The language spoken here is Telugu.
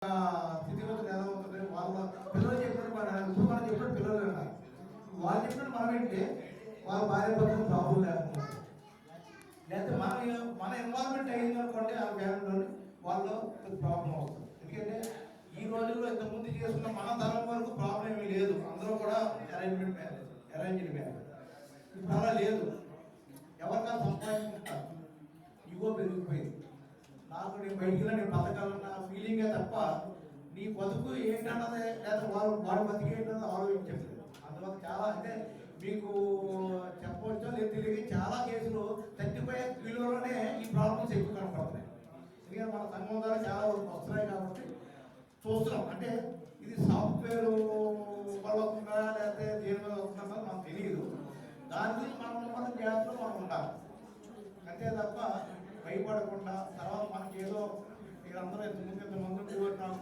స్థితిగతులు ఎలా ఉంటుంది వాళ్ళ పిల్లలు చెప్పినట్టు మనం చెప్పినట్టు పిల్లలు ఉన్నారు వాళ్ళు చెప్పినట్టు మనం ఏంటి వాళ్ళ భార్య భర్తలు ప్రాబ్లం లేకపోతే లేకపోతే మన ఎన్వాల్వ్మెంట్ అయింది అనుకోండి ఆ ఫ్యామిలీలోని వాళ్ళు ప్రాబ్లం అవుతుంది. ఎందుకంటే ఈ రోజుల్లో ఇంతకుముందు చేసుకున్న మన తరం వరకు ప్రాబ్లం ఏమీ లేదు, అందరూ కూడా అరేంజ్డ్ మ్యారేజ్. ఇప్పుడు అలా లేదు, ఎవరికా సంపాదించుకుంటారు, ఇగో పెరిగిపోయింది. నాకు నేను బయటికి నేను బతకాలన్న ఫీలింగే తప్ప నీ బతుకు ఏంటన్నది లేదా వాడు బతికి ఏంటన్నది ఆలోచించలేదు. అందువల్ల చాలా అంటే మీకు చెప్పవచ్చో లేదు తెలియక చాలా కేసులు 35 కిలోలోనే ఈ ప్రాబ్లమ్స్ ఎక్కువ కనపడుతున్నాయి. ఎందుకంటే మన సంఘం ద్వారా చాలా వరకు వస్తున్నాయి కాబట్టి చూస్తున్నాం. అంటే ఇది సాఫ్ట్వేర్ వల్ల వస్తుందా లేకపోతే దేని మీద వస్తుందా మనకు తెలియదు. దాని గురించి మనం జాగ్రత్తలో మనం ఉండాలి అంతే తప్ప భయపడకుండా తర్వాత మనకి ఏదో మీరందరూ ఇంతమంది నాకు